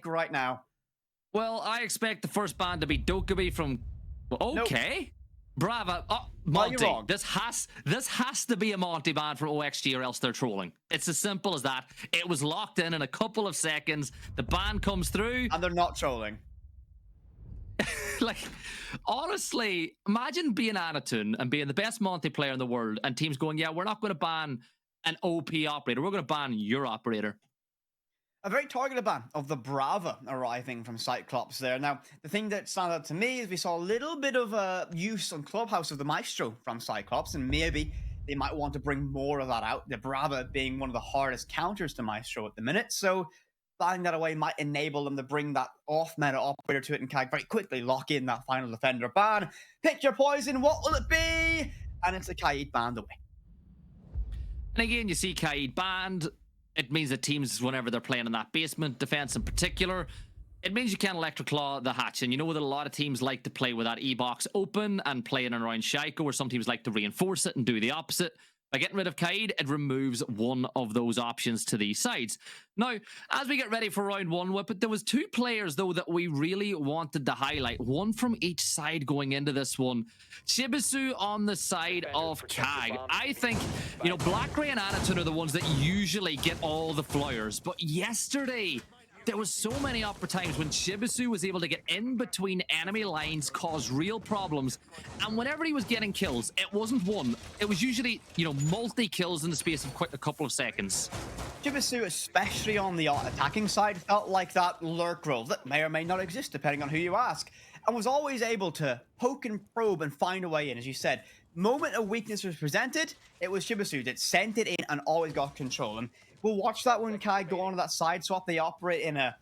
right now. Well, I expect the first ban to be Dokkaebi from... Okay. Nope. Bravo. Oh, Monty. Well, this has to be a Monty ban for OXG or else they're trolling. It's as simple as that. It was locked in a couple of seconds. The ban comes through. And they're not trolling. Like, honestly, imagine being Anatun and being the best Monty player in the world and teams going, yeah, we're not going to ban an OP operator. We're going to ban your operator. A very targeted ban of the Brava arriving from CYCLOPS there. Now, the thing that stands out to me is we saw a little bit of use on Clubhouse of the Maestro from CYCLOPS, and maybe they might want to bring more of that out, the Brava being one of the hardest counters to Maestro at the minute. So banning that away might enable them to bring that off-meta operator to it and CAG very quickly lock in that final defender ban. Pick your poison, what will it be? And it's a Kaid banned away. And again, you see Kaid banned. It means that teams, whenever they're playing in that basement defense in particular, it means you can't Electric Claw the hatch. And you know that a lot of teams like to play with that E-box open and play in and around Shaiko, or some teams like to reinforce it and do the opposite. By getting rid of Kaid, it removes one of those options to these sides. Now, as we get ready for round one, Whippet, there was two players, though, that we really wanted to highlight. One from each side going into this one. Shibisu on the side of CAG. I think, you know, Blackray and Anatun are the ones that usually get all the flyers. But yesterday, there was so many times when Shibisu was able to get in between enemy lines, cause real problems, and whenever he was getting kills, it wasn't one. It was usually, you know, multi-kills in the space of a couple of seconds. Shibisu, especially on the attacking side, felt like that lurk role that may or may not exist depending on who you ask, and was always able to poke and probe and find a way in. As you said, moment a weakness was presented, it was Shibisu that sent it in and always got control. And we'll watch that when Kai go on to that side swap. They operate in a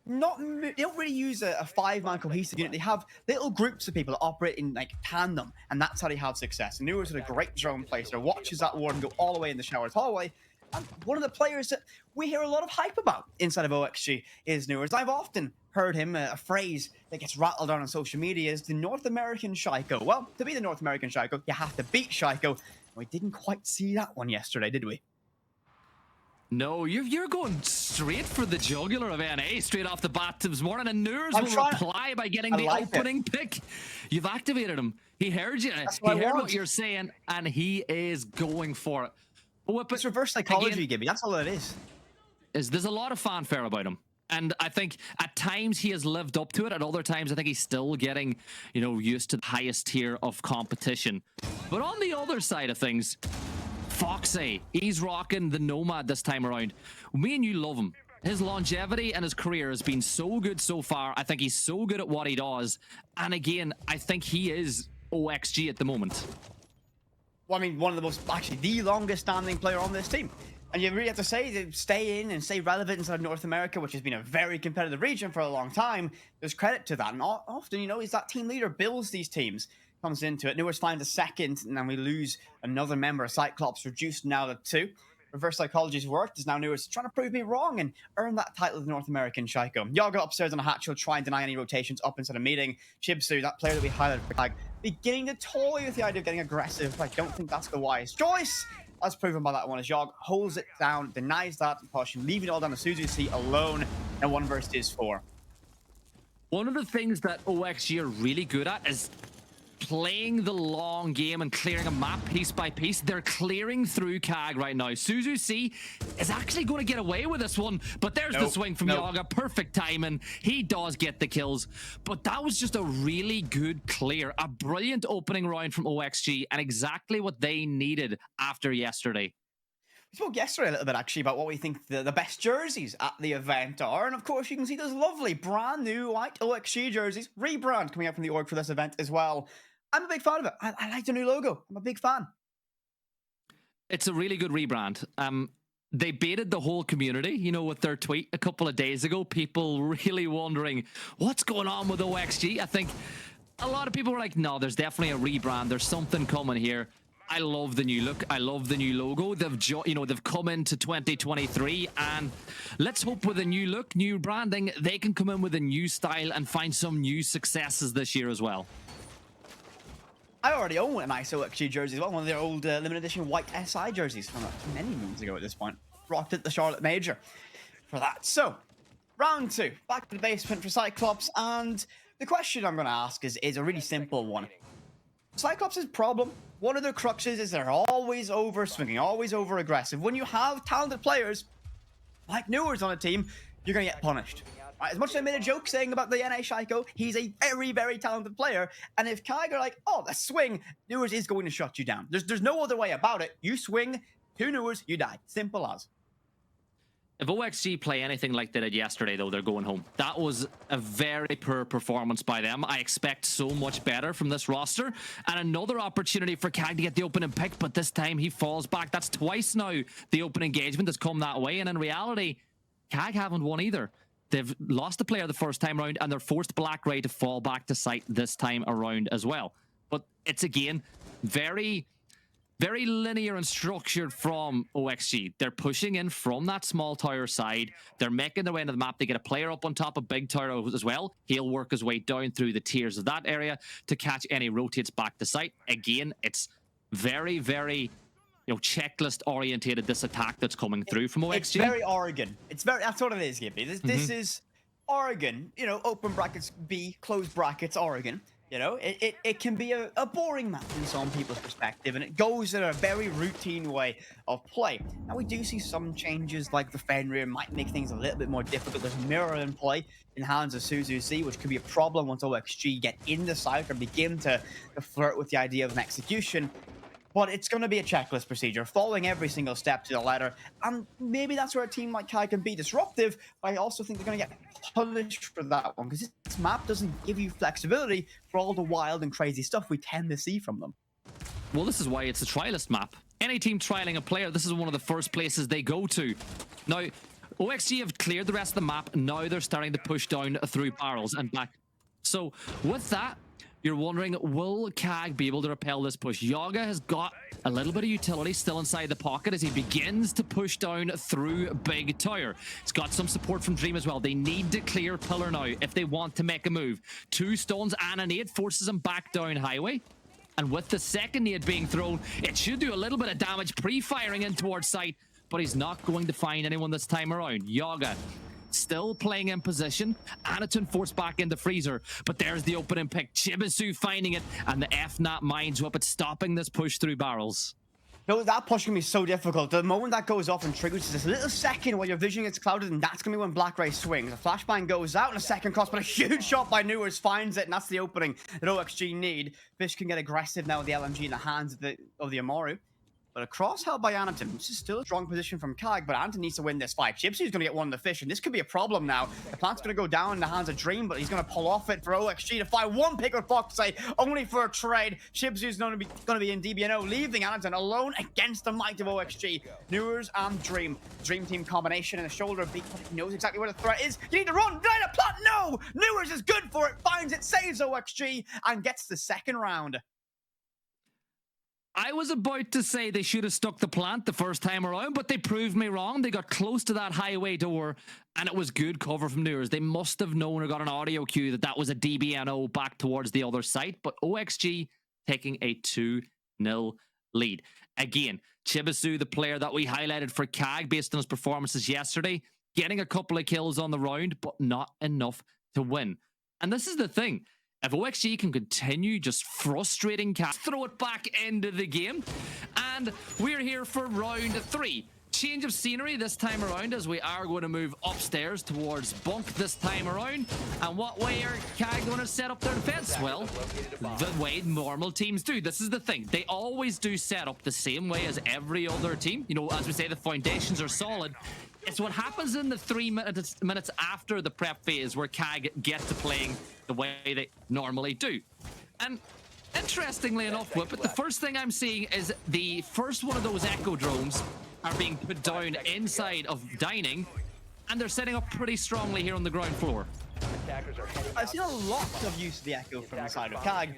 they don't really use a five-man cohesive unit. They have little groups of people that operate in like tandem, and that's how they have success. And Newer's a great drone placer, watches that ward and go all the way in the shower's hallway. And one of the players that we hear a lot of hype about inside of OXG is Newers. I've often heard him, a phrase that gets rattled on social media is the North American Shaiko. Well, to be the North American Shaiko, you have to beat Shaiko. We didn't quite see that one yesterday, did we? No, you're going straight for the jugular of NA straight off the bat this morning, and Newers will reply by getting the opening pick. You've activated him. He heard you. He heard what you're saying, and he is going for it. But it's reverse psychology, Gibby. That's all it is. There's a lot of fanfare about him. And I think at times he has lived up to it. At other times, I think he's still getting, you know, used to the highest tier of competition. But on the other side of things, Foxy, he's rocking the Nomad this time around. Me and you love him. His longevity and his career has been so good so far. I think he's so good at what he does. And again, I think he is OXG at the moment. Well, I mean, one of the most, actually, the longest standing player on this team. And you really have to say, to stay in and stay relevant inside North America, which has been a very competitive region for a long time, there's credit to that. And often, you know, is that team leader builds these teams, comes into it. Newers finds a second, and then we lose another member. CYCLOPS reduced now to 2. Reverse psychology's worked, as now Newers trying to prove me wrong and earn that title of the North American Shaiko. Yaga upstairs on a hatch will try and deny any rotations up inside a meeting. Shibsu, that player that we highlighted for CAG, beginning to toy with the idea of getting aggressive. I don't think that's the wise choice. As proven by that one, as Yog holds it down, denies that push, leaving it all down to Suzuki alone, and 1 versus 4. One of the things that OXG are really good at is playing the long game and clearing a map piece by piece. They're clearing through CAG right now. Suzuki is actually going to get away with this one, but there's the swing from Yaga. Perfect timing. He does get the kills, but that was just a really good clear. A brilliant opening round from OXG, and exactly what they needed after yesterday. We spoke yesterday a little bit, actually, about what we think the best jerseys at the event are. And, of course, you can see those lovely brand new white OXG jerseys, rebrand, coming out from the org for this event as well. I'm a big fan of it. I like the new logo. I'm a big fan. It's a really good rebrand. They baited the whole community, you know, with their tweet a couple of days ago. People really wondering what's going on with OXG. I think a lot of people were like, no, there's definitely a rebrand. There's something coming here. I love the new look. I love the new logo. They've come into 2023, and let's hope with a new look, new branding, they can come in with a new style and find some new successes this year as well. I already own a nice OXG jersey as well, one of their old limited edition white SI jerseys from many moons ago at this point. Rocked at the Charlotte Major for that. So, Round 2, back to the basement for Cyclops, and the question I'm going to ask is a really simple one. Cyclops' problem, one of their cruxes is they're always over swinging, always over aggressive. When you have talented players like Newers on a team, you're going to get punished. Right? As much as I made a joke saying about the NA Shaiko, he's a very, very talented player. And if CAG are like, oh, let's swing, Newers is going to shut you down. There's no other way about it. You swing, 2 Newers, you die. Simple as. If OXG play anything like they did yesterday, though, they're going home. That was a very poor performance by them. I expect so much better from this roster. And another opportunity for CAG to get the opening pick, but this time he falls back. That's twice now the open engagement has come that way. And in reality, CAG haven't won either. They've lost the player the first time around, and they're forced Black Ray to fall back to site this time around as well. But it's, again, very linear and structured from OXG. They're pushing in from that small tower side. They're making their way into the map. They get a player up on top of big tower as well. He'll work his way down through the tiers of that area to catch any rotates back to site. Again, it's very, very, checklist orientated, this attack that's coming through from OXG. It's very Oregon. That's what it is, Gibby. This is Oregon, open brackets B, close brackets Oregon. It can be a boring map in some people's perspective, and it goes in a very routine way of play. Now, we do see some changes, like the Fenrir might make things a little bit more difficult. There's Mirror in play in hands of Suzuki, which could be a problem once OXG get in the site or begin to flirt with the idea of an execution. But it's going to be a checklist procedure, following every single step to the letter. And maybe that's where a team like CAG can be disruptive, but I also think they're going to get punished for that one, because this map doesn't give you flexibility for all the wild and crazy stuff we tend to see from them. Well, this is why it's a trialist map. Any team trialing a player, this is one of the first places they go to. Now, OXG have cleared the rest of the map. Now they're starting to push down through barrels and back. So with that, you're wondering, will CAG be able to repel this push? Yaga has got a little bit of utility still inside the pocket as he begins to push down through Big Tower. He's got some support from Dream as well. They need to clear Pillar now if they want to make a move. 2 stones and a nade forces him back down highway. And with the second nade being thrown, it should do a little bit of damage pre-firing in towards site, but he's not going to find anyone this time around. Yaga still playing in position. Anaton forced back into freezer, but there's the opening pick. Chibisu finding it, and the FNAT Minds Whip, it's stopping this push through barrels. No, that push can be so difficult. The moment that goes off and triggers this little second while your vision gets clouded, and that's going to be when Black Ray swings. A flashbang goes out in a second cross, but a huge shot by Newers finds it, and that's the opening that OXG need. Fish can get aggressive now with the LMG in the hands of the Amaru. But a cross held by Anaton, which is still a strong position from CAG, but Anaton needs to win this fight. Chipsy's going to get one of the fish, and this could be a problem now. The plant's going to go down in the hands of Dream, but he's going to pull off it for OXG to find one pick with Foxay, only for a trade. Chipsy's going to be in DBNO, leaving Anaton alone against the might of OXG. Newers and Dream. Dream team combination and a shoulder beat, but he knows exactly where the threat is. You need to run, right a plant, no! Newers is good for it, finds it, saves OXG, and gets the second round. I was about to say they should have stuck the plant the first time around, but they proved me wrong. They got close to that highway door, and it was good cover from Newers. They must have known or got an audio cue that that was a DBNO back towards the other site, but OXG taking a 2-0 lead. Again, Chibisu, the player that we highlighted for CAG based on his performances yesterday, getting a couple of kills on the round, but not enough to win. And this is the thing. If OXG can continue just frustrating CAG, throw it back into the game. And we're here for round 3. Change of scenery this time around, as we are going to move upstairs towards Bunk this time around. And what way are CAG going to set up their defense? Well, the way normal teams do. This is the thing. They always do set up the same way as every other team. As we say, the foundations are solid. It's what happens in the 3 minutes after the prep phase where CAG get to playing the way they normally do. And interestingly enough, Whip, the first thing I'm seeing is the first one of those Echo drones are being put down inside of dining, and they're setting up pretty strongly here on the ground floor. I've seen a lot of use of the Echo from the side of CAG,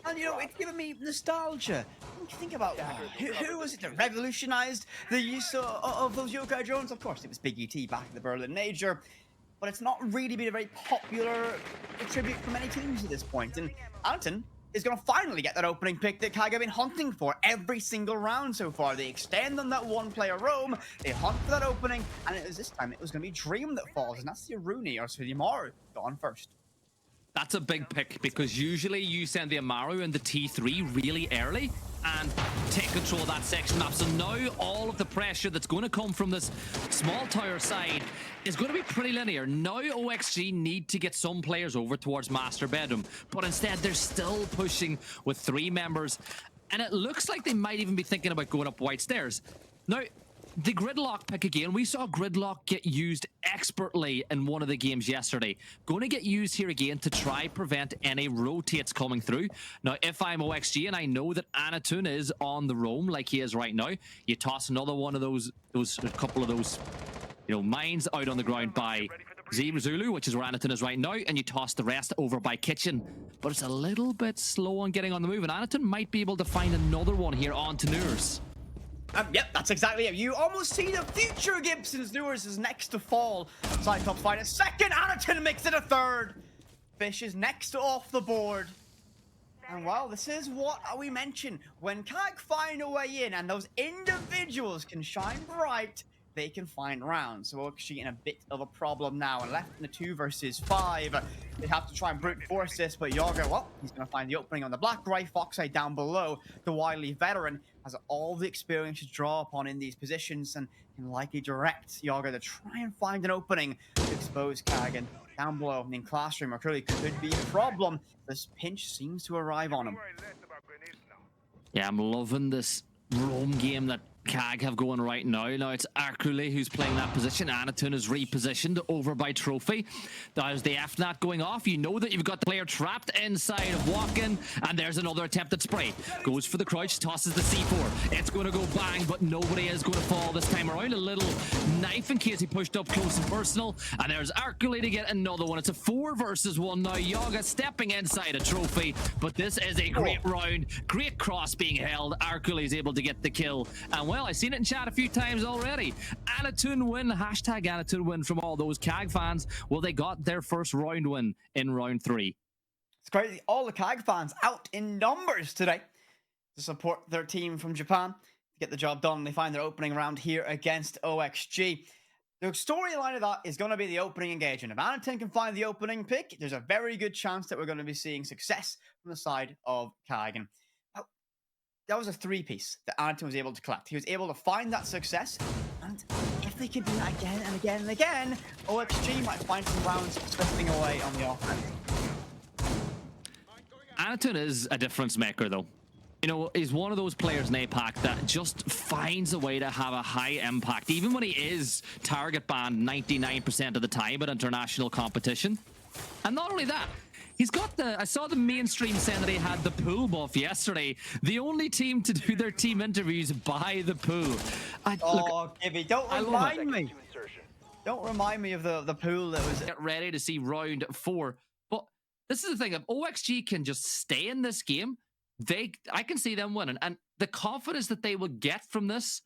and it's given me nostalgia. When you think about who was it that revolutionized the use of those yokai drones? Of course, it was Big ET back in the Berlin Major, but it's not really been a very popular tribute for many teams at this point. And Anaton is going to finally get that opening pick that CAG have been hunting for every single round so far. They extend on that one-player roam, they hunt for that opening, and this time it was going to be Dream that falls, and that's the Aruni, or so the Amaru, gone first. That's a big pick because usually you send the Amaru and the T3 really early and take control of that section map. So now all of the pressure that's going to come from this small tower side is going to be pretty linear. Now OXG need to get some players over towards Master Bedroom, but instead they're still pushing with 3 members, and it looks like they might even be thinking about going up White Stairs. Now, the Gridlock pick again, we saw Gridlock get used expertly in one of the games yesterday. Going to get used here again to try prevent any rotates coming through. Now, if I'm OXG and I know that Anatun is on the roam like he is right now, you toss another one of those a couple of those, mines out on the ground by Zulu, which is where Anatun is right now, and you toss the rest over by Kitchen. But it's a little bit slow on getting on the move, and Anatun might be able to find another one here on to Nurs. Yep, that's exactly it. You almost see the future Gibson's. Nurs is next to fall. CYCLOPS find a second. Anatun makes it a third. Fish is next to off the board. And well, this is what we mentioned. When CAG find a way in and those individuals can shine bright, they can find rounds. So OXG in a bit of a problem now, and left in a 2 versus 5. They have to try and brute force this, but Yaga, well, he's going to find the opening on the black right. Foxeye down below. The wily veteran has all the experience to draw upon in these positions and can likely direct Yaga to try and find an opening to expose CAG. And down below in Classroom, Mercury could be a problem. This pinch seems to arrive on him. Yeah, I'm loving this roam game that CAG have going right now. Now it's Arculi who's playing that position. Anatun is repositioned over by Trophy. There's the FNAT going off. You know that you've got the player trapped inside of Walk-In, and there's another attempt at spray. Goes for the crouch, tosses the C4. It's going to go bang, but nobody is going to fall this time around. A little knife in case he pushed up close and personal, and there's Arculi to get another one. It's a 4 versus 1 now. Yaga stepping inside a Trophy, but this is a great round. Great cross being held. Arculi is able to get the kill, and well, I've seen it in chat a few times already. Anatun win, hashtag Anatun win from all those CAG fans. Well, they got their first round win in round 3. It's crazy. All the CAG fans out in numbers today to support their team from Japan to get the job done. They find their opening round here against OXG. The storyline of that is going to be the opening engagement. If Anatun can find the opening pick, there's a very good chance that we're going to be seeing success from the side of CAG. And that was a 3-piece that Anatun was able to collect. He was able to find that success, and if they can do that again and again and again, OXG might find some rounds slipping away on the offense. Anatun is a difference maker, though. He's one of those players in APAC that just finds a way to have a high impact, even when he is target banned 99% of the time at international competition. And not only that, he's got I saw the mainstream saying that he had the pool buff yesterday. The only team to do their team interviews by the pool. Gibby, don't remind me. Don't remind me of the pool that was... Get ready to see round 4. But this is the thing, if OXG can just stay in this game, I can see them winning. And the confidence that they will get from this,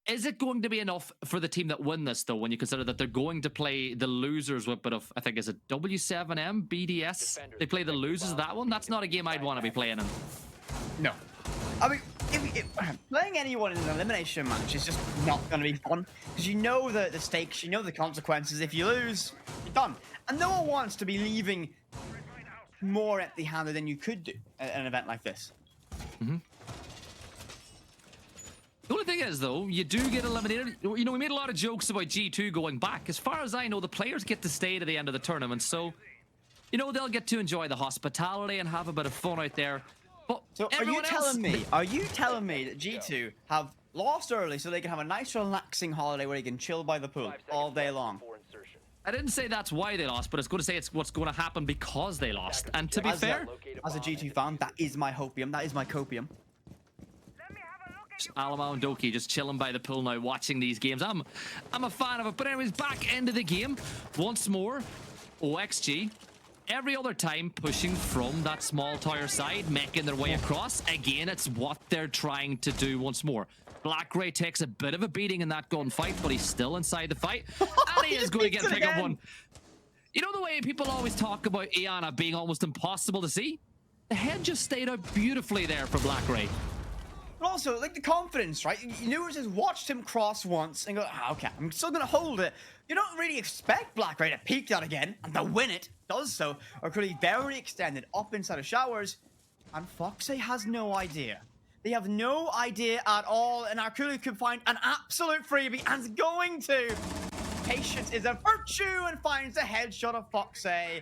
is it going to be enough for the team that win this, though, when you consider that they're going to play the losers with a bit of, I think, is it W7M, BDS? They play the losers of that one? That's not a game I'd want to be playing in. No. I mean, playing anyone in an elimination match is just not going to be fun, because you know the stakes, you know the consequences. If you lose, you're done. And no one wants to be leaving more empty-handed than you could do at an event like this. Mm-hmm. The only thing is, though, you do get eliminated. We made a lot of jokes about G2 going back. As far as I know, the players get to stay to the end of the tournament, so, they'll get to enjoy the hospitality and have a bit of fun out there. But so are you telling me that G2 have lost early so they can have a nice relaxing holiday where they can chill by the pool all day long? I didn't say that's why they lost, but it's going to say it's what's going to happen because they lost. And to be fair, as a G2 fan, that is my hopium. That is my copium. Alamo and Doki just chilling by the pool now, watching these games. I'm a fan of it. But anyways, back into the game once more. OXG, every other time pushing from that small tower side, making their way across. Again, it's what they're trying to do once more. Black Ray takes a bit of a beating in that gunfight, but he's still inside the fight. And he is going to get pick up one. You know the way people always talk about Iana being almost impossible to see? The head just stayed out beautifully there for Black Ray. But also, like, the confidence, right? You just watched him cross once and go, okay, I'm still going to hold it. You don't really expect Black Ray to peek that again and to win it. Does so. Or could he very extended up inside of showers? And Foxy has no idea. They have no idea at all. And Arculi could find an absolute freebie and is going to. Patience is a virtue and finds a headshot of Foxy.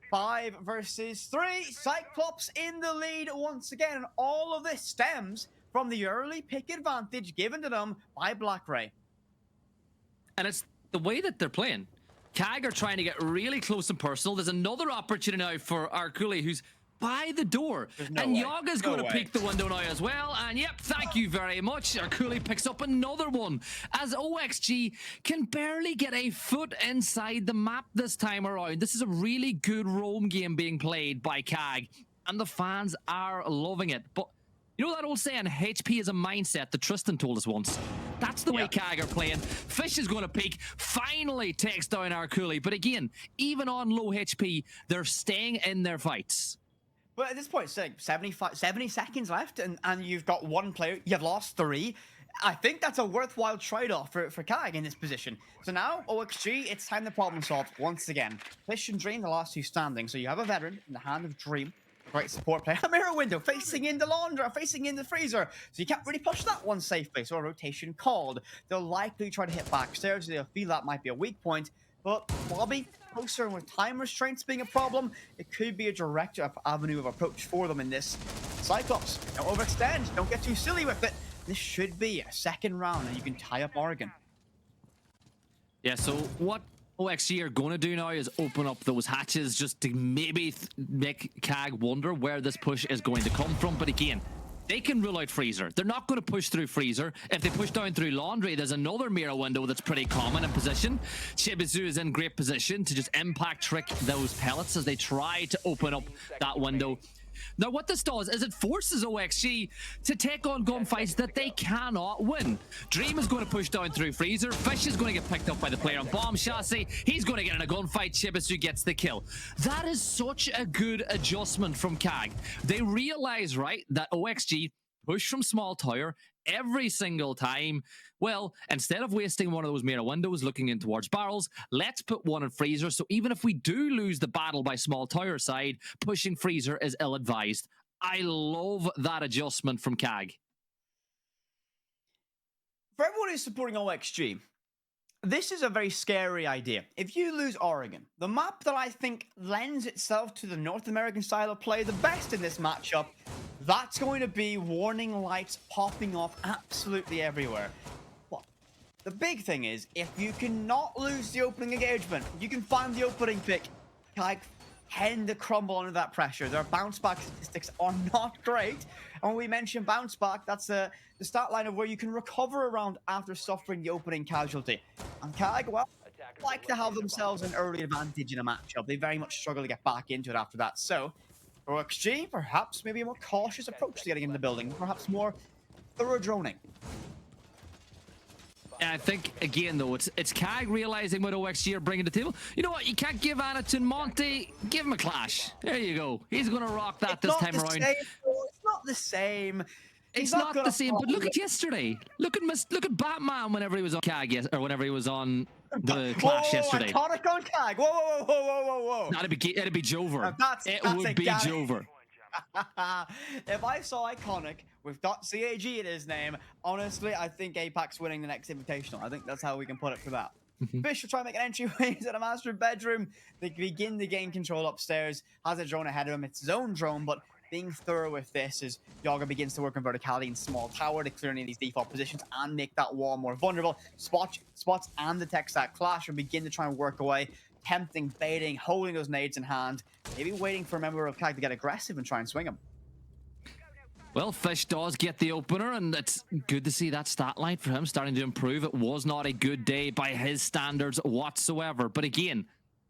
5 versus 3. Cyclops in the lead once again. And all of this stems from the early pick advantage given to them by Black Ray. And it's the way that they're playing. CAG are trying to get really close and personal. There's another opportunity now for Arculi, who's by the door. And Yaga's going to peek the window now as well. And yep, thank you very much. Arculi picks up another one as OXG can barely get a foot inside the map this time around. This is a really good roam game being played by CAG, and the fans are loving it. But you know that old saying, HP is a mindset, that Tristan told us once? That's the way CAG are playing. Fish is going to peek, finally takes down Arculi. But again, even on low HP, they're staying in their fights. But at this point, it's like 70 seconds left, and you've got one player, you've lost 3. I think that's a worthwhile trade-off for CAG in this position. So now, OXG, it's time to problem solve once again. Fish and Dream, the last 2 standing. So you have a veteran in the hand of Dream. Great support player. A mirror window facing in the laundry, facing in the freezer. So you can't really push that one safely. So a rotation called. They'll likely try to hit backstairs. They'll feel that might be a weak point. But Bobby, closer, and with time restraints being a problem, it could be a direct avenue of approach for them in this. Cyclops, don't overextend. Don't get too silly with it. This should be a second round and you can tie up Oregon. Yeah, so what OXG are going to do now is open up those hatches just to maybe make CAG wonder where this push is going to come from. But again, they can rule out freezer. They're not going to push through freezer. If they push down through laundry, there's another mirror window that's pretty common in position. Shibizu is in great position to just impact trick those pellets as they try to open up that window. Now, what this does is it forces OXG to take on gunfights that they cannot win. Dream is going to push down through freezer. Fish is going to get picked up by the player on bomb chassis. He's going to get in a gunfight. Shibisu gets the kill. That is such a good adjustment from CAG. They realize, right, that OXG push from small tower every single time. Well, instead of wasting one of those mirror windows looking in towards barrels, let's put one in freezer. So even if we do lose the battle by small tower side, pushing freezer is ill-advised. I love that adjustment from CAG. For everyone who's supporting OXG, this is a very scary idea. If you lose Oregon, the map that I think lends itself to the North American style of play the best in this matchup, that's going to be warning lights popping off absolutely everywhere. But the big thing is, if you cannot lose the opening engagement, you can find the opening pick, CAG tend to crumble under that pressure. Their bounce back statistics are not great. And when we mention bounce back, that's the stat line of where you can recover around after suffering the opening casualty. And CAG, well, like to have themselves an early advantage in a matchup. They very much struggle to get back into it after that. So, for OXG, perhaps maybe a more cautious approach to getting in the building. Perhaps more thorough droning. And I think, again, though, it's CAG realizing what OXG are bringing to the table. You know what? You can't give Anna to Monty. Give him a clash. There you go. He's going to rock that this time around. It's not the same. It's not the same, but look at yesterday. Look at Batman whenever he was on CAG, or whenever he was on the Clash yesterday. Iconic on CAG. Whoa. It'd be Jover. It would be Jover. If I saw Iconic with .CAG in his name, honestly, I think APAC's winning the next Invitational. I think that's how we can put it to that. Fish will try and make an entryway to the master bedroom. They begin to gain control upstairs. Has a drone ahead of him. It's his own drone, but being thorough with this as Yaga begins to work on verticality in small tower to clear any of these default positions and make that wall more vulnerable. Spots and the tech stack clash and begin to try and work away, tempting, baiting, holding those nades in hand, maybe waiting for a member of CAG to get aggressive and try and swing him. Well, Fish does get the opener, and it's good to see that stat line for him starting to improve. It was not a good day by his standards whatsoever. But again,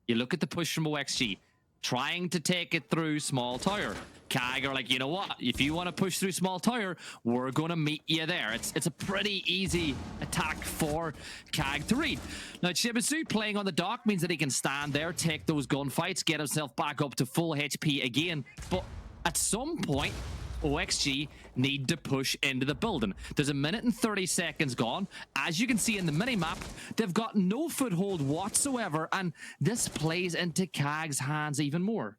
you look at the push from OXG, trying to take it through small tower. CAG are like, you know what? If you want to push through small tower, we're going to meet you there. It's a pretty easy attack for CAG to read. Now, Shibisu playing on the dock means that he can stand there, take those gunfights, get himself back up to full HP again. But At some point, OXG need to push into the building. There's 1 minute and 30 seconds gone. As you can see in the minimap, they've got no foothold whatsoever, and this plays into CAG's hands even more.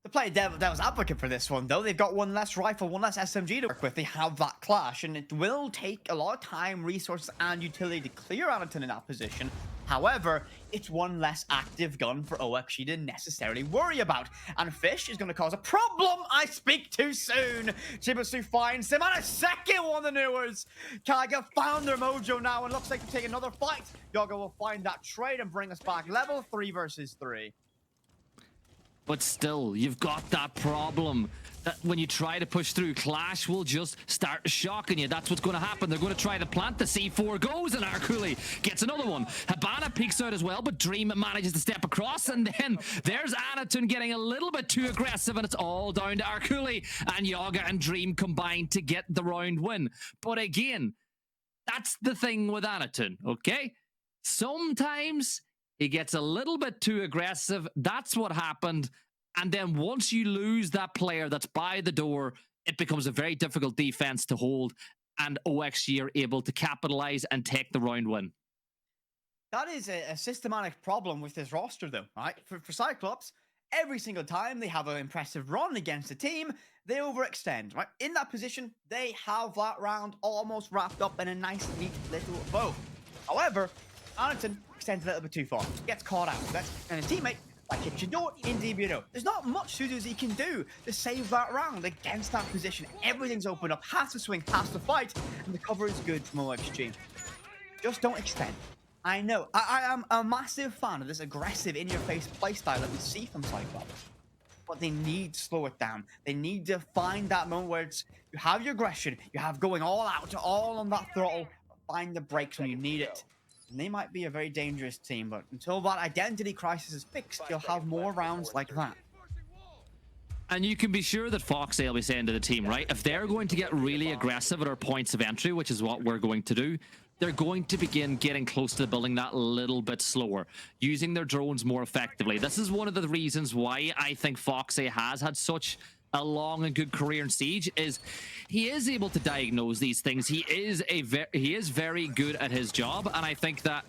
The play devil's advocate for this one, though. They've got one less rifle, one less SMG to work with. They have that clash, and it will take a lot of time, resources, and utility to clear Anaton in that position. However, it's one less active gun for OXG to necessarily worry about. And Fish is going to cause a problem. I speak too soon. Chibasu finds him, and a second one of the Newers. CAG have found their mojo now, and looks like to take another fight. Yoga will find that trade and bring us back level 3 versus 3. But still, you've got that problem that when you try to push through, Clash will just start shocking you. That's what's going to happen. They're going to try to plant. The C4 goes, and Arculi gets another one. Habana peeks out as well, but Dream manages to step across, and then there's Anaton getting a little bit too aggressive, and it's all down to Arculi, and Yoga and Dream combined to get the round win. But again, that's the thing with Anaton, okay? Sometimes he gets a little bit too aggressive. That's what happened. And then once you lose that player that's by the door, it becomes a very difficult defense to hold. And OXG are able to capitalize and take the round win. That is a systematic problem with this roster, though, right? For CYCLOPS, every single time they have an impressive run against a team, they overextend, right? In that position, they have that round almost wrapped up in a nice, neat little bow. However, Anaton extends a little bit too far, gets caught out, and his teammate, like Chidor in DBNO, there's not much Sudo's he can do to save that round against that position. Everything's open up, has to swing, has to fight, and the cover is good from OXG. Just don't extend. I know, I am a massive fan of this aggressive in-your-face playstyle that we see from CYCLOPS, but they need to slow it down. They need to find that moment where it's, you have your aggression, you have going all out, all on that throttle, find the brakes when you need it. And they might be a very dangerous team, but until that identity crisis is fixed, you'll have more rounds like that. And you can be sure that Foxy will be saying to the team, right? If they're going to get really aggressive at our points of entry, which is what we're going to do, they're going to begin getting close to the building that little bit slower, using their drones more effectively. This is one of the reasons why I think Foxy has had such a long and good career in Siege, is he is able to diagnose these things. He is very good at his job, and I think that,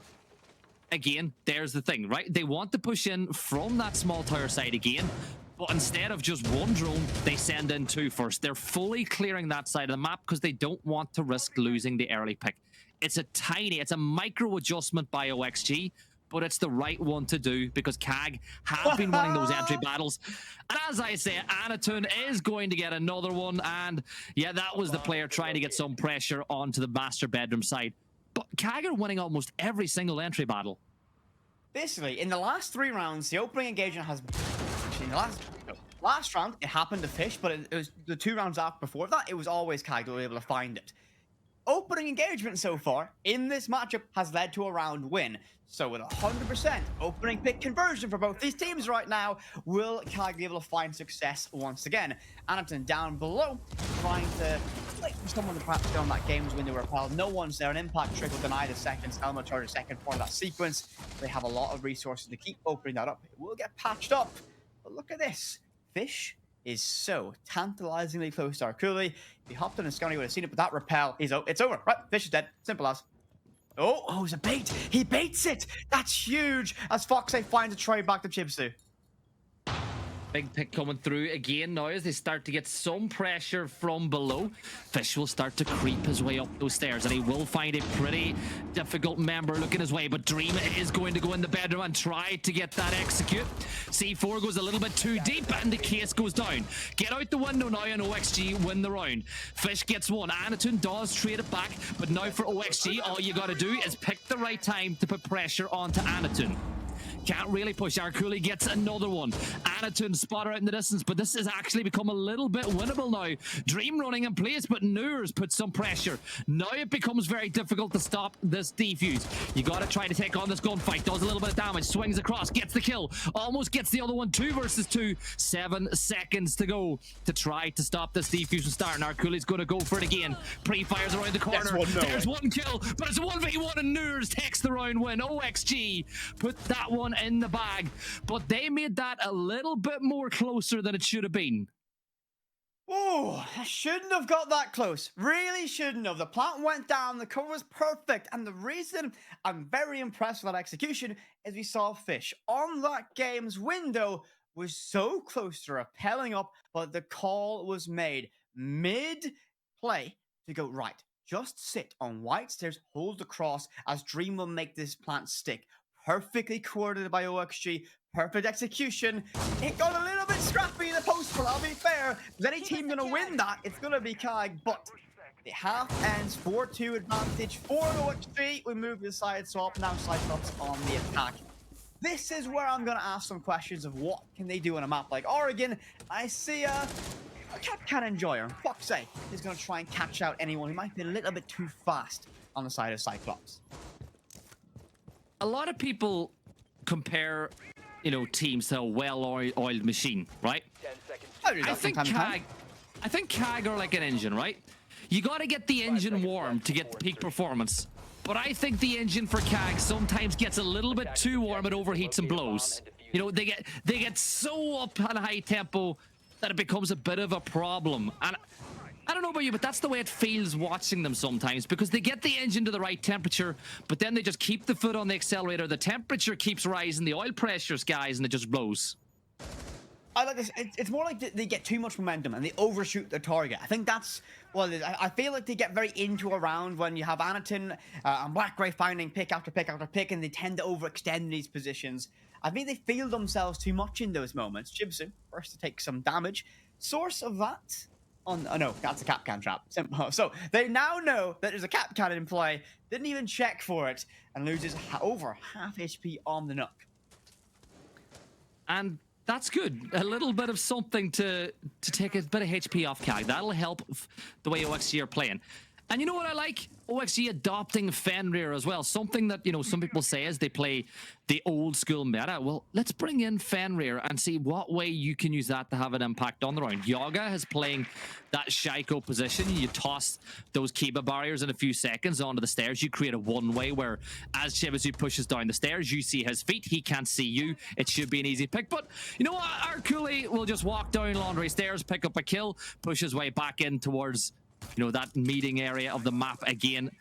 again, there's the thing, right? They want to push in from that small tower side again, but instead of just one drone, they send in 2 first. They're fully clearing that side of the map because they don't want to risk losing the early pick. It's a micro adjustment by OXG, but it's the right one to do because CAG have been winning those entry battles. And as I say, Anaton is going to get another one. And yeah, that was the player trying to get some pressure onto the master bedroom side. But CAG are winning almost every single entry battle. Basically, in the last 3 rounds, the opening engagement has... Actually, in the last round, it happened to Fish, but it was the 2 rounds after before that, it was always CAG that were able to find it. Opening engagement so far in this matchup has led to a round win. So with 100% opening pick conversion for both these teams right now, will CAG be able to find success once again? Anaton down below, trying to wait for someone to perhaps go on that game's window repel. No one's there. An impact trickle deny the second. Elmo charge the second part of that sequence. They have a lot of resources to keep opening that up. It will get patched up. But look at this. Fish is so tantalizingly close to Arculi. If he hopped on and Scotty would have seen it, but that repel is it's over. Right, Fish is dead. Simple as. Oh, it's a bait. He baits it. That's huge. As Foxy finds a trade back to Chibsu. Big pick coming through again now as they start to get some pressure from below. Fish will start to creep his way up those stairs, and he will find a pretty difficult member looking his way, but Dream is going to go in the bedroom and try to get that execute. C4 goes a little bit too deep, and the case goes down. Get out the window now, and OXG win the round. Fish gets one. Anaton does trade it back, but now for OXG, all you got to do is pick the right time to put pressure onto Anaton. Can't really push. Arculi gets another one. Anaton spotter out in the distance, but this has actually become a little bit winnable now. Dream running in place, but Noors put some pressure. Now it becomes very difficult to stop this defuse. You got to try to take on this gunfight. Does a little bit of damage. Swings across. Gets the kill. Almost gets the other one. 2 versus 2. 7 seconds to go to try to stop this defuse from starting. Arculi's going to go for it again. Pre-fires around the corner. There's one kill, but it's a 1v1 and Noors takes the round win. OXG put that one in the bag, but they made that a little bit more closer than it should have been. Oh, I shouldn't have got that close. Really shouldn't have. The plant went down, the cover was perfect, and the reason I'm very impressed with that execution is we saw Fish on that game's window was so close to rappelling up, but the call was made mid-play to go right. Just sit on white stairs, hold the cross as Dream will make this plant stick. Perfectly coordinated by OXG, perfect execution. It got a little bit scrappy in the post, but I'll be fair. Is any team going to win that? It's going to be CAG, but the half ends 4-2 advantage for OXG. We move to the side swap. Now CYCLOPS on the attack. This is where I'm going to ask some questions of what can they do on a map like Oregon. I see a cap can enjoyer. Fuck's sake, is going to try and catch out anyone who might be a little bit too fast on the side of CYCLOPS. A lot of people compare, teams to a well-oiled machine, right? I think CAG are like an engine, right? You got to get the engine warm to get the peak performance. But I think the engine for CAG sometimes gets a little bit too warm. It overheats and blows. They get so up on a high tempo that it becomes a bit of a problem. And I don't know about you, but that's the way it feels watching them sometimes, because they get the engine to the right temperature, but then they just keep the foot on the accelerator. The temperature keeps rising, the oil pressure's guys, and it just blows. I like this. It's more like they get too much momentum and they overshoot their target. I think that's what it is. I feel like they get very into a round when you have Anaton and Blackgray finding pick after pick after pick, and they tend to overextend these positions. I think they feel themselves too much in those moments. Jibson, first to take some damage. Source of that? Oh no, that's a cap can trap. Simple. So they now know that there's a cap can in play. Didn't even check for it and loses over half HP on the Nook. And that's good. A little bit of something to take a bit of HP off CAG. That'll help the way OXG are playing. And you know what I like? OXG adopting Fenrir as well. Something that, some people say is they play the old school meta. Well, let's bring in Fenrir and see what way you can use that to have an impact on the round. Yaga is playing that Shaiko position. You toss those Kiba barriers in a few seconds onto the stairs. You create a one-way where as Chibizu pushes down the stairs, you see his feet. He can't see you. It should be an easy pick. But you know what? Arculi will just walk down Laundry stairs, pick up a kill, push his way back in towards that meeting area of the map again.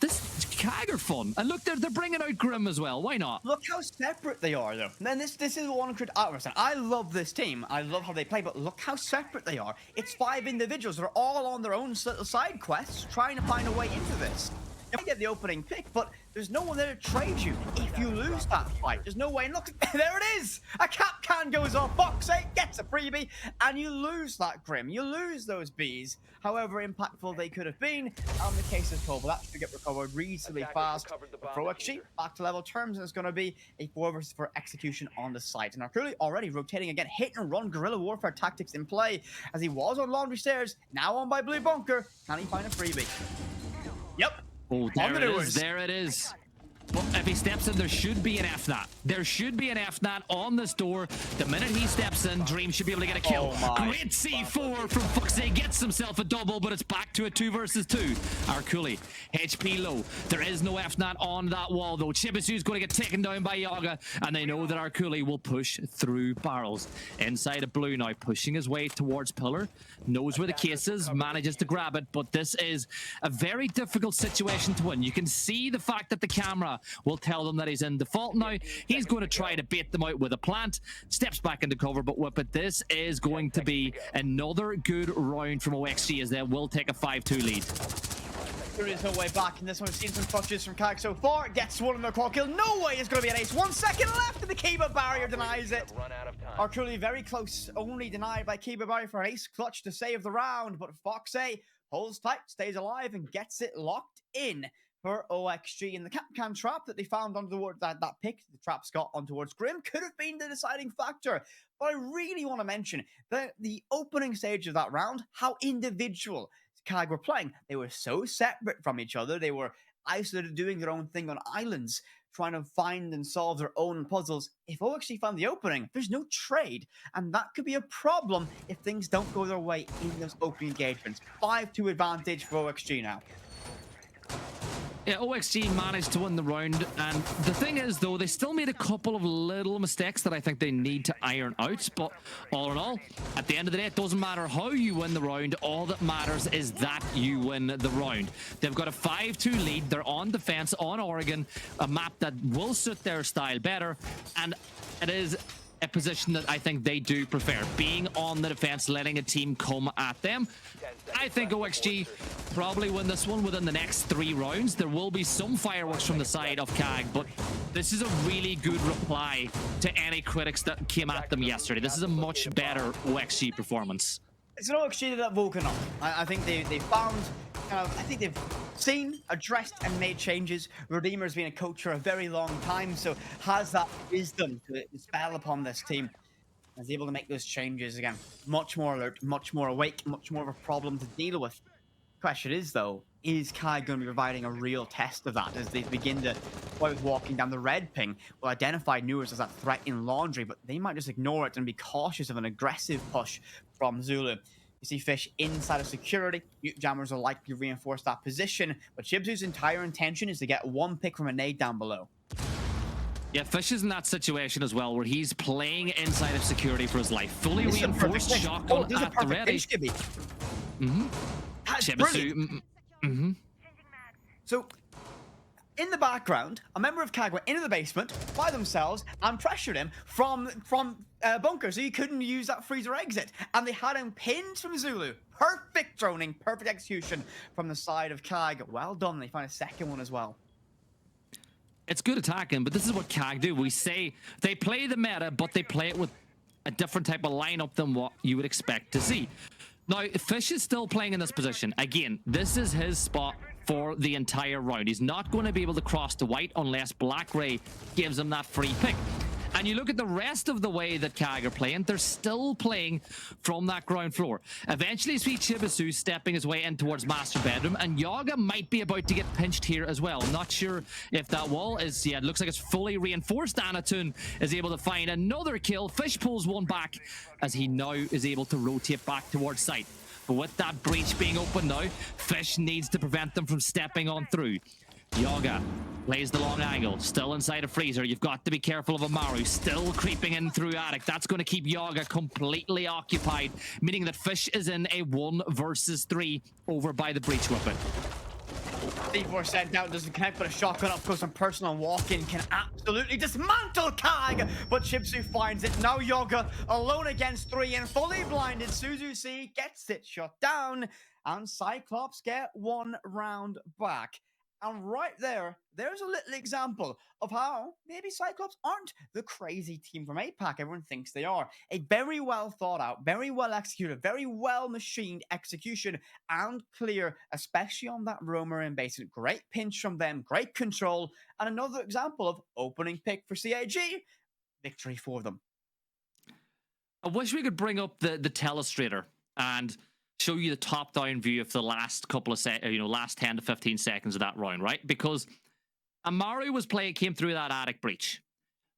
This CAG are fun. And look, they're bringing out Grim as well. Why not? Look how separate they are, though. And this is 100%. I love this team. I love how they play, but look how separate they are. It's 5 individuals. They're all on their own little side quests, trying to find a way into this. You might get the opening pick, but there's no one there to trade you if you lose that fight. There's no way. And look, there it is. A cap can goes off. Box8 gets a freebie, and you lose that Grim. You lose those bees, however impactful they could have been. And the case is cold, but that should get recovered reasonably fast. For OXG, back to level terms, and it's going to be a 4-4 execution on the site. And Arculi already rotating again, hit and run guerrilla warfare tactics in play, as he was on Laundry Stairs, now on by Blue Bunker. Can he find a freebie? Yep. Oh, there it is. There it is. But if he steps in, there should be an FNAT. There should be an FNAT on this door. The minute he steps in, Dream should be able to get a kill. Great C4 from Fuxay. Gets himself a double, but it's back to a 2 versus 2. Arculi, HP low. There is no FNAT on that wall, though. Chibizu's going to get taken down by Yaga, and they know that Arculi will push through barrels. Inside of Blue now, pushing his way towards Pillar. Knows where the case is, manages to grab it, but this is a very difficult situation to win. You can see the fact that the camera will tell them that he's in default now. He's going to try to bait them out with a plant, steps back into cover, but whip it. This is going to be another good round from OXG, as they will take a 5-2 lead. There is no way back in this one. We've seen some touches from CAG so far. Gets one on the call kill. No way is going to be an ace. 1 second left, and the Kiba barrier denies it. Arculi very close, only denied by Kiba barrier for an ace clutch to save the round, but Foxay holds tight, stays alive, and gets it locked in for OXG. And the cap can trap that they found on towards that pick, the traps got on towards Grim, could have been the deciding factor. But I really want to mention that the opening stage of that round, how individual CAG were playing. They were so separate from each other. They were isolated, doing their own thing on islands, trying to find and solve their own puzzles. If OXG found the opening, there's no trade, and that could be a problem if things don't go their way in those opening engagements. 5-2 advantage for OXG now. Yeah, OXG managed to win the round, and the thing is, though, they still made a couple of little mistakes that I think they need to iron out, but all in all, at the end of the day, it doesn't matter how you win the round, all that matters is that you win the round. They've got a 5-2 lead, they're on defense on Oregon, a map that will suit their style better, and it is a position that I think they do prefer, being on the defense, letting a team come at them. I think OXG probably win this one within the next 3 rounds. There will be some fireworks from the side of CAG, but this is a really good reply to any critics that came at them yesterday. This is a much better OXG performance. It's an OXG that woken up. I think they found, I think they've seen, addressed, and made changes. Redeemer's been a coach for a very long time, so has that wisdom to spell upon this team. Is able to make those changes again. Much more alert, much more awake, much more of a problem to deal with. Question is, though, is CAG going to be providing a real test of that as they begin to, while walking down the red ping, will identify Newers as that threat in laundry, but they might just ignore it and be cautious of an aggressive push from Zulu. You see Fish inside of security. Jammers will likely reinforce that position, but Chibzu's entire intention is to get 1 pick from a nade down below. Yeah, Fish is in that situation as well, where he's playing inside of security for his life. Fully reinforced shotgun at the ready. Chibisu. So, in the background, a member of CAG went into the basement by themselves and pressured him from bunker, so he couldn't use that freezer exit. And they had him pinned from Zulu. Perfect droning, perfect execution from the side of CAG. Well done. They find a second one as well. It's good attacking, but this is what CAG do. We say they play the meta, but they play it with a different type of lineup than what you would expect to see. Now, Fish is still playing in this position. Again, this is his spot for the entire round. He's not going to be able to cross to white unless Black Ray gives him that free pick. And you look at the rest of the way that CAG are playing, they're still playing from that ground floor. Eventually, you see Chibisu stepping his way in towards Master Bedroom, and Yaga might be about to get pinched here as well. I'm not sure if that wall is, yeah, it looks like it's fully reinforced. Anatun is able to find another kill. Fish pulls one back as he now is able to rotate back towards site. But with that breach being open now, Fish needs to prevent them from stepping on through. Yaga plays the long angle, still inside a freezer. You've got to be careful of Amaru, still creeping in through attic. That's going to keep Yaga completely occupied, meaning that Fish is in a 1 versus 3 over by the breach weapon. D4 sent out, doesn't connect, but a shotgun up close and personal walk-in can absolutely dismantle CAG, but Chibsu finds it. Now Yaga alone against 3 and fully blinded. Suzuki gets it shut down, and Cyclops get 1 round back. And right there, there's a little example of how maybe Cyclops aren't the crazy team from APAC everyone thinks they are. A very well thought out, very well executed, very well machined execution and clear, especially on that roamer in basement. Great pinch from them, great control, and another example of opening pick for CAG. Victory for them. I wish we could bring up the telestrator and show you the top-down view of the last couple of last 10 to 15 seconds of that round, right? Because Amaru came through that attic breach,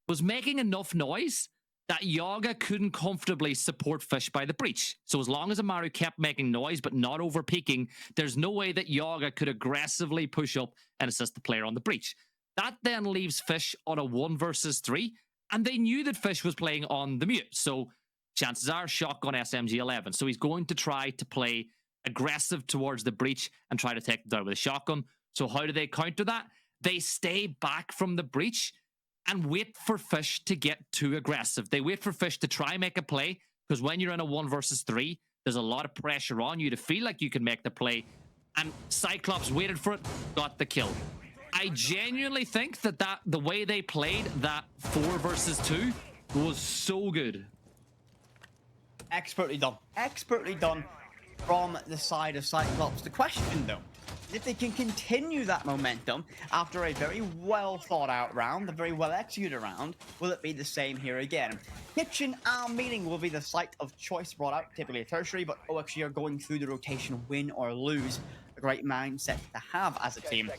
was making enough noise that Yaga couldn't comfortably support Fish by the breach. So as long as Amaru kept making noise but not over-peaking, there's no way that Yaga could aggressively push up and assist the player on the breach. That then leaves Fish on a 1 versus 3, and they knew that Fish was playing on the mute, so chances are shotgun SMG-11. So he's going to try to play aggressive towards the breach and try to take them down with a shotgun. So how do they counter that? They stay back from the breach and wait for Fish to get too aggressive. They wait for Fish to try and make a play, because when you're in a 1 versus 3, there's a lot of pressure on you to feel like you can make the play. And Cyclops waited for it, got the kill. I genuinely think that the way they played that 4 versus 2 was so good. Expertly done from the side of Cyclops. The question, though, is if they can continue that momentum after a very well thought out round, a very well executed round, will it be the same here again? Kitchen and meeting will be the site of choice brought out, typically a tertiary, but OXG are going through the rotation, win or lose. A great mindset to have as a team.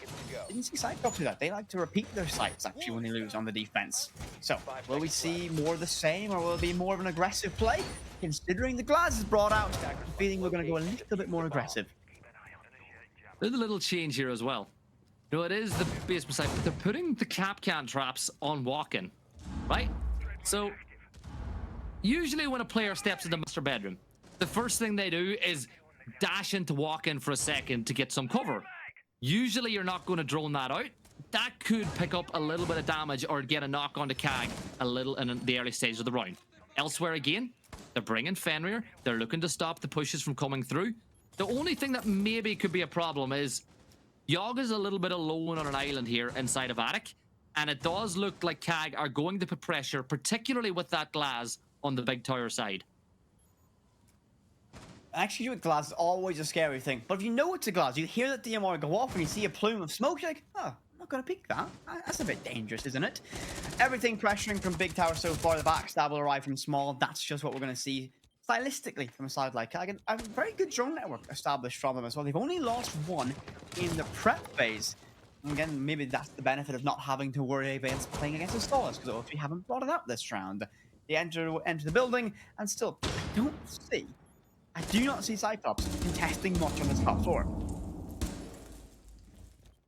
Didn't see Cyclops do that. They like to repeat their sites actually when they lose on the defense. So, will we see more of the same, or will it be more of an aggressive play? Considering the glass is brought out, I'm feeling we're going to go a little bit more aggressive. There's a little change here as well. No, it is the basement side, but they're putting the cap can traps on walk-in, right? So usually when a player steps into the master bedroom, the first thing they do is dash into walk-in for a second to get some cover. Usually you're not going to drone that out. That could pick up a little bit of damage or get a knock onto CAG a little in the early stage of the round. Elsewhere again, they're bringing Fenrir. They're looking to stop the pushes from coming through. The only thing that maybe could be a problem is Yogg is a little bit alone on an island here inside of Attic, and it does look like CAG are going to put pressure, particularly with that glass on the big tower side. Actually, with glass is always a scary thing. But if you know it's a glass, you hear that DMR go off and you see a plume of smoke, you're like, oh, I'm not going to peek that. That's a bit dangerous, isn't it? Everything pressuring from big tower so far. The backstab will arrive from small. That's just what we're going to see stylistically from a side like CAG. And a very good drone network established from them as well. They've only lost one in the prep phase. And again, maybe that's the benefit of not having to worry against playing against the stallers, because OXG haven't brought it up this round. They enter the building, and still, I do not see CYCLOPS contesting much on this top floor.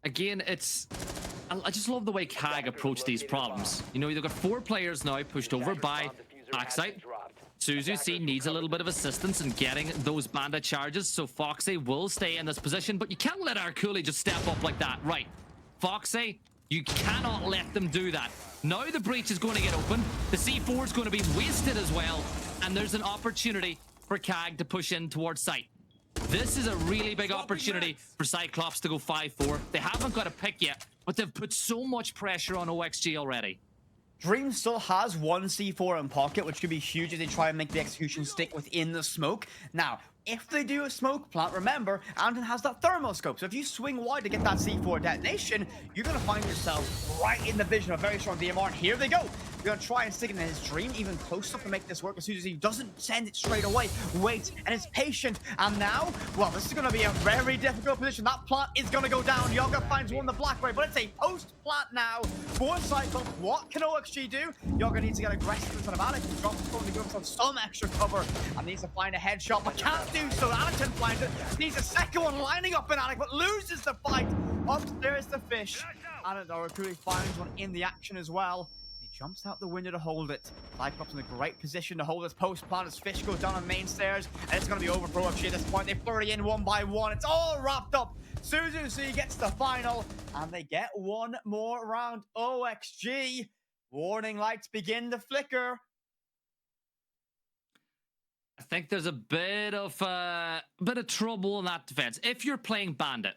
Again, I just love the way CAG approach these problems. You know, they've got 4 players now pushed over by backside. Suzu needs a little bit of assistance in getting those bandit charges, so Foxy will stay in this position, but you can't let Arculi just step up like that. Right, Foxy, you cannot let them do that. Now the breach is going to get open, the C4 is going to be wasted as well, and there's an opportunity for CAG to push in towards site. This is a really big opportunity for CYCLOPS to go 5-4. They haven't got a pick yet, but they've put so much pressure on OXG already. Dream still has one C4 in pocket, which could be huge if they try and make the execution stick within the smoke. Now, if they do a smoke plant, remember, Anton has that thermal scope. So if you swing wide to get that C4 detonation, you're going to find yourself right in the vision of a very strong DMR. And here they go. You're going to try and stick it in his Dream, even close enough to make this work. As soon as he doesn't send it straight away, wait, and is patient. And now, well, this is going to be a very difficult position. That plant is going to go down. Yoga finds one the black way, but it's a post-plant now for CYCLOPS. What can OXG do? Yoga needs to get aggressive in front of Alec. He drops the phone to give himself some extra cover and needs to find a headshot, but can't do so. Anakin finds it. Needs a second one lining up in Alec, but loses the fight. Upstairs the fish. And Orikuri finds one in the action as well. He jumps out the window to hold it. CYCLOPS in a great position to hold this post plant as Fish goes down on main stairs. And it's going to be over for OXG at this point. They flurry in one by one. It's all wrapped up. Suzu gets the final. And they get one more round. OXG. Warning lights begin to flicker. I think there's a bit of trouble in that defense. If you're playing Bandit,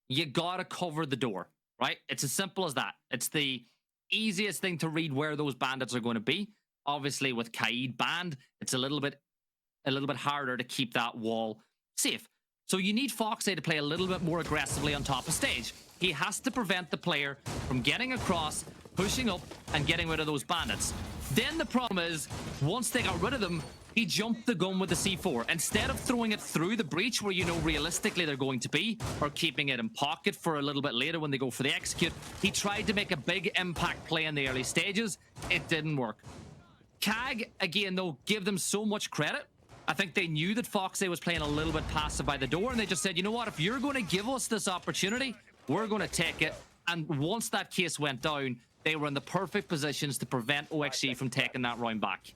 you gotta cover the door, right? It's as simple as that. It's the easiest thing to read where those bandits are going to be. Obviously, with Kaid banned, it's a little bit harder to keep that wall safe. So you need Foxy to play a little bit more aggressively on top of stage. He has to prevent the player from getting across, pushing up, and getting rid of those bandits. Then the problem is, once they got rid of them, he jumped the gun with the C4. Instead of throwing it through the breach where you know realistically they're going to be, or keeping it in pocket for a little bit later when they go for the execute, he tried to make a big impact play in the early stages. It didn't work. CAG, again though, give them so much credit. I think they knew that Foxy was playing a little bit passive by the door, and they just said, you know what, if you're going to give us this opportunity, we're going to take it. And once that case went down, they were in the perfect positions to prevent OXG from taking that round back.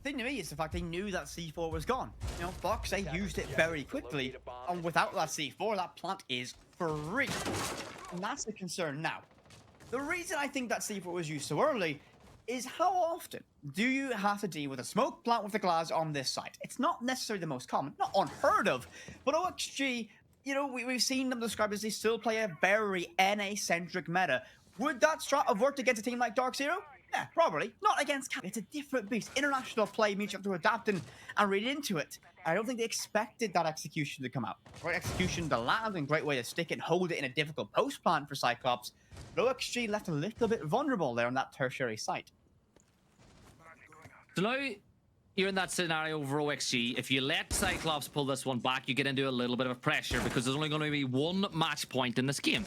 The thing to me is the fact they knew that C4 was gone. You know, Foxy used it very quickly, and without that C4, that plant is free. And that's the concern now. The reason I think that C4 was used so early is how often do you have to deal with a smoke plant with the glass on this site? It's not necessarily the most common, not unheard of, but OXG, you know, we've seen them described as they still play a very NA-centric meta. Would that strat have worked against a team like Dark Zero? Yeah, probably. Not against CAG. It's a different beast. International play means you have to adapt and read into it. I don't think they expected that execution to come out. Great execution to land and great way to stick it and hold it in a difficult post plant for CYCLOPS. But OXG left a little bit vulnerable there on that tertiary site. So now you're in that scenario for OXG. If you let CYCLOPS pull this one back, you get into a little bit of pressure because there's only going to be one match point in this game.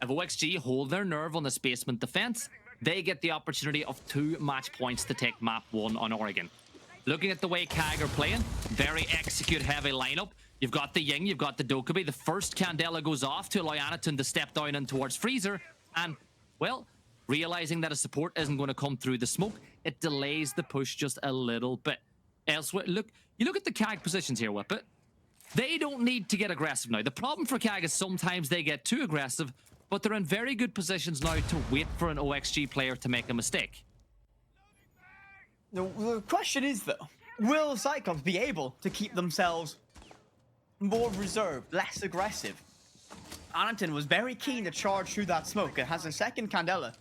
If OXG hold their nerve on this basement defense, they get the opportunity of 2 match points to take map 1 on Oregon. Looking at the way CAG are playing, very execute heavy lineup. You've got the Ying, you've got the Dokkaebi. The first Candela goes off to allow Anatun to step down in towards Freezer. And, well, realizing that a support isn't going to come through the smoke, it delays the push just a little bit. Elsewhere, look, you look at the CAG positions here, Whippet. They don't need to get aggressive now. The problem for CAG is sometimes they get too aggressive, but they're in very good positions now to wait for an OXG player to make a mistake. The question is, though, will CYCLOPS be able to keep themselves more reserved, less aggressive? Anatun was very keen to charge through that smoke. It has a second Candela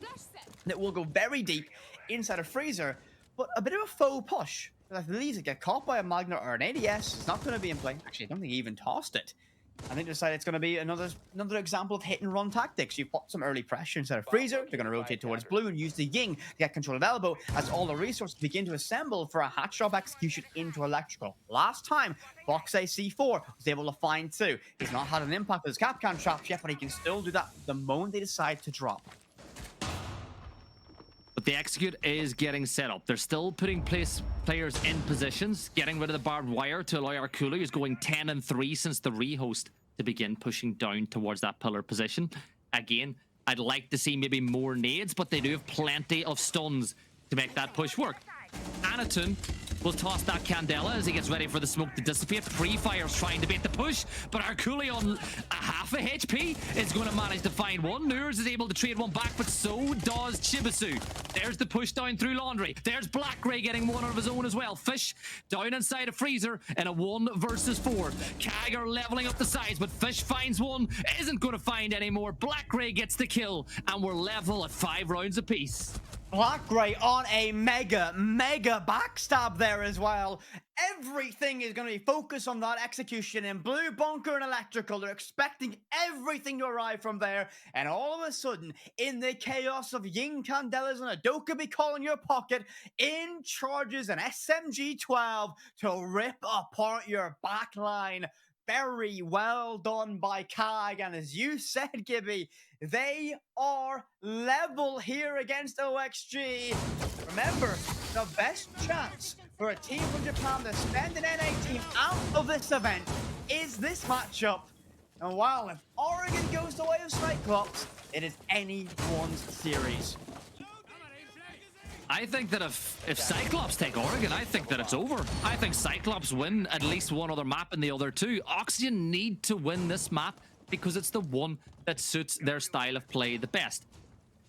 that will go very deep inside a Freezer, but a bit of a faux push. I believe it get caught by a Magna or an ADS. It's not going to be in play. Actually, I don't think he even tossed it. I think they decided it's going to be another example of hit and run tactics. You put some early pressure inside of Freezer. They're going to rotate towards blue and use the Ying to get control of elbow as all the resources begin to assemble for a hatch drop execution into electrical. Last time, Fox C4 was able to find two. He's not had an impact with his Capcan traps yet, but he can still do that the moment they decide to drop. But the execute is getting set up. They're still putting players in positions, getting rid of the barbed wire to allow Arculi, who's going 10-3 since the rehost, to begin pushing down towards that pillar position. Again, I'd like to see maybe more nades, but they do have plenty of stuns to make that push work. Anatun will toss that Candela as he gets ready for the smoke to dissipate. Pre-Fire's trying to beat the push, but Arculi on a half a HP is going to manage to find one. Nurs is able to trade one back, but so does Chibisu. There's the push down through Laundry. There's Black Ray getting one of his own as well. Fish down inside a Freezer in a 1 versus 4. CAG are leveling up the sides, but Fish finds one, isn't going to find any more. Black Ray gets the kill, and we're level at 5 rounds apiece. Black Ray on a mega backstab there as well. Everything is going to be focused on that execution in blue, bunker, and electrical. They're expecting everything to arrive from there. And all of a sudden, in the chaos of Ying Candelas and a Dokkaebi call in your pocket, in charges an SMG-12 to rip apart your backline. Very well done by CAG, and as you said, Gibby, they are level here against OXG. Remember, the best chance for a team from Japan to spend an NA team out of this event is this matchup. And while if Oregon goes the way of CYCLOPS, it is anyone's series. I think that if CYCLOPS take Oregon, I think that it's over. I think CYCLOPS win at least one other map in the other two. Oxygen need to win this map because it's the one that suits their style of play the best.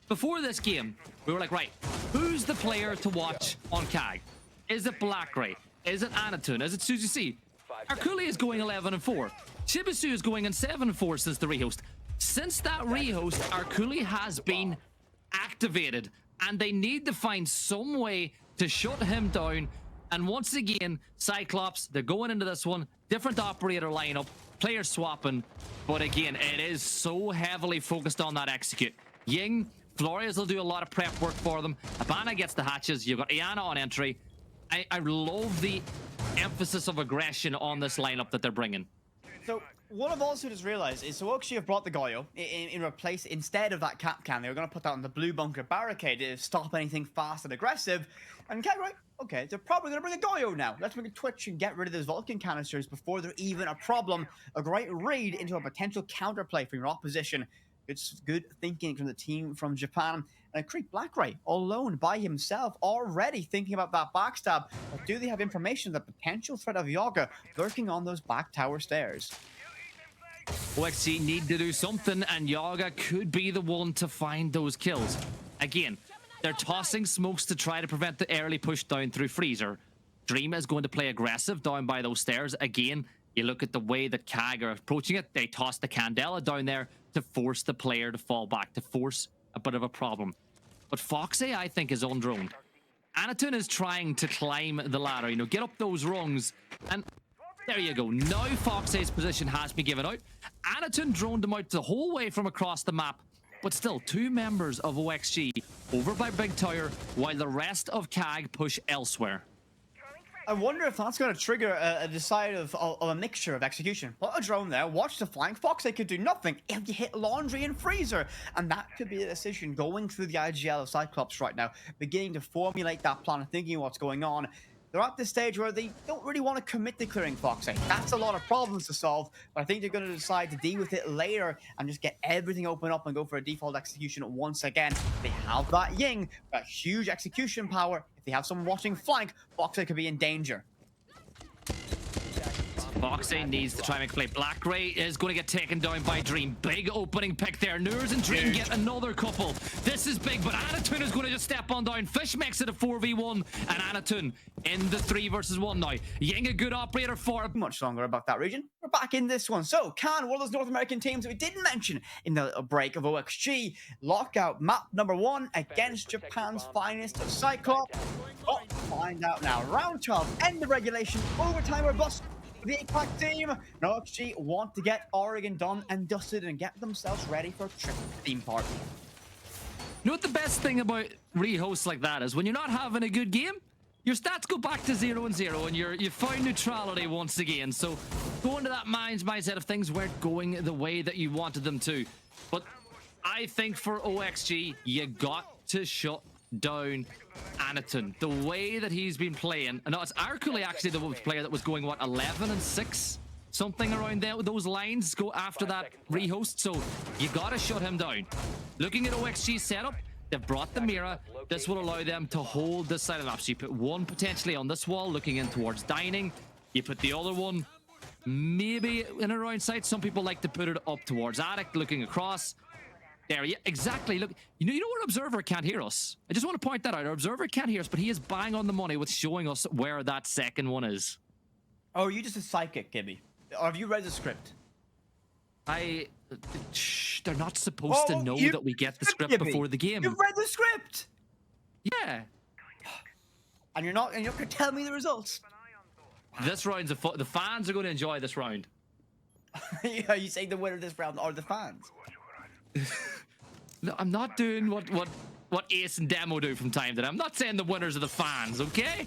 Before this game, we were like, right, who's the player to watch on CAG? Is it Black Ray? Is it Anatun? Is it Suzy C? Arculi is going 11-4. Chibisu is going in 7-4 since the rehost. Since that rehost, Arculi has been activated, and they need to find some way to shut him down. And once again, CYCLOPS, they're going into this one, different operator lineup, players swapping, but again, it is so heavily focused on that execute. Ying, Flores will do a lot of prep work for them. Abana gets the hatches. You've got Iana on entry. I love the emphasis of aggression on this lineup that they're bringing. So what I've also just realized is, so Oxy have brought the Goyo in replace, instead of that Capcan, they were going to put that on the blue bunker barricade to stop anything fast and aggressive. And okay, right, okay, they're probably going to bring a Goyo now. Let's bring a Twitch and get rid of those Vulcan canisters before they're even a problem. A great read into a potential counterplay from your opposition. It's good thinking from the team from Japan. And Creek Black Ray, alone by himself, already thinking about that backstab. But do they have information of the potential threat of Yaga lurking on those back tower stairs? OXG need to do something, and Yaga could be the one to find those kills. Again, they're tossing smokes to try to prevent the early push down through Freezer. Dream is going to play aggressive down by those stairs. Again, you look at the way that CAG are approaching it. They toss the Candela down there to force the player to fall back, to force a bit of a problem. But Foxy, I think, is undroned. Anatun is trying to climb the ladder, you know, get up those rungs, and there you go. Now Foxy's position has been given out. Anatun droned him out the whole way from across the map, but still, two members of OXG over by Big Tower, while the rest of CAG push elsewhere. I wonder if that's going to trigger a decide of a mixture of execution. Put a drone there, watch the flank. Fox, they could do nothing if you hit Laundry and Freezer. And that could be a decision going through the IGL of CYCLOPS right now, beginning to formulate that plan and thinking what's going on. they're at this stage where they don't really want to commit to clearing Fox 8. That's a lot of problems to solve, but I think they're going to decide to deal with it later and just get everything open up and go for a default execution once again. They have that Ying, that huge execution power. If they have someone watching flank, Fox 8 could be in danger. Fox8 needs to try and make a play. Black Ray is going to get taken down by Dream. Big opening pick there. Nurs and Dream get another couple. This is big, but Anatun is going to just step on down. Fish makes it a 4v1, and Anatun in the 3 versus 1 now. Ying, a good operator for much longer about that region. We're back in this one. So, CAN, one of those North American teams that we didn't mention in the break of OXG. Lockout map number 1 against Japan's finest of CYCLOPS. Oh, find out now. Round 12, end of regulation, overtime or bust. The APAC team, OXG want to get Oregon done and dusted and get themselves ready for a trip theme park. You know what the best thing about rehosts like that is? When you're not having a good game, your stats go back to 0-0 and you find neutrality once again. So go into that mindset of things weren't going the way that you wanted them to. But I think for OXG, you got to shut down Anatun. The way that he's been playing, and it's Arkuli actually the player that was going, what, 11-6? Something around there, those lines go after that rehost, so you gotta shut him down. Looking at OXG's setup, they've brought the Mira. This will allow them to hold this side of the map. So you put one potentially on this wall, looking in towards dining. You put the other one maybe in around sight. Some people like to put it up towards attic, looking across. There, yeah, exactly. Look, you know our observer can't hear us. I just want to point that out. Our observer can't hear us, but he is bang on the money with showing us where that second one is. Oh, are you just a psychic, Gibby? Or have you read the script? Shh, they're not supposed to know that we get the script before the game. You've read the script! Yeah. And you're not going to tell me the results? This round's the fans are going to enjoy this round. Are you saying the winner of this round are the fans? No, I'm not doing what Ace and Demo do from time to time. I'm not saying the winners are the fans, okay?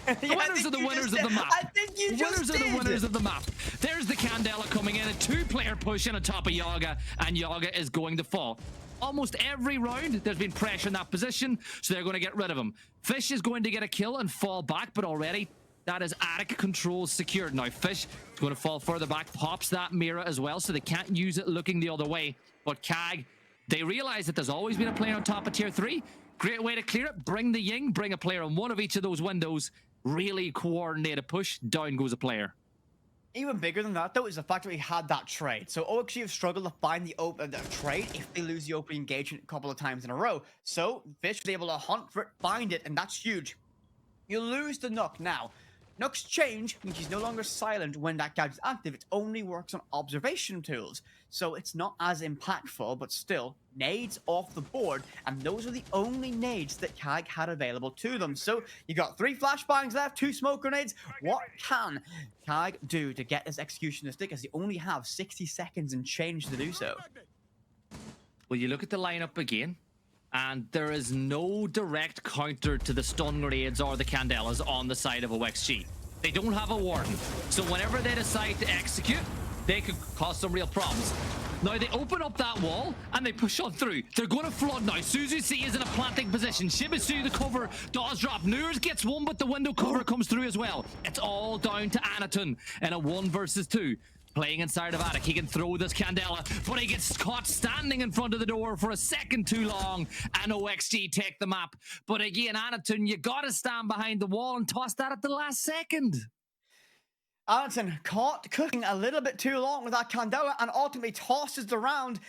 The winners are the winners of the map. I think you just did. The winners of the map. There's the Candela coming in, a 2-player push in on top of Yaga, and Yaga is going to fall. Almost every round, there's been pressure in that position, so they're going to get rid of him. Fish is going to get a kill and fall back, but already that is attic control secured. Now, Fish is going to fall further back, pops that Mira as well, so they can't use it looking the other way. But CAG, they realize that there's always been a player on top of tier 3. Great way to clear it. Bring the Ying, bring a player on one of each of those windows. Really coordinate a push. Down goes a player. Even bigger than that, though, is the fact that we had that trade. So OXG have struggled to find the trade if they lose the open engagement a couple of times in a row. So Fish was able to hunt for it, find it, and that's huge. You lose the Nook now. Nook's change means he's no longer silent when that gadget is active. It only works on observation tools. So it's not as impactful, but still, nades off the board. And those are the only nades that CAG had available to them. So you got 3 flashbangs left, 2 smoke grenades. What can CAG do to get this execution to stick, as they only have 60 seconds and change to do so? Well, you look at the lineup again, and there is no direct counter to the stun grenades or the Candelas on the side of OXG. They don't have a warden, so whenever they decide to execute, they could cause some real problems. Now, they open up that wall, and they push on through. They're going to flood now. Suzu C is in a planting position. Shibisu, the cover, does drop. Nurs gets one, but the window cover comes through as well. It's all down to Anatun in a 1 versus 2. Playing inside of attic, he can throw this Candela, but he gets caught standing in front of the door for a second too long, and OXG take the map. But again, Anatun, you gotta stand behind the wall and toss that at the last second. Anatun caught cooking a little bit too long with that Candela and ultimately tosses the round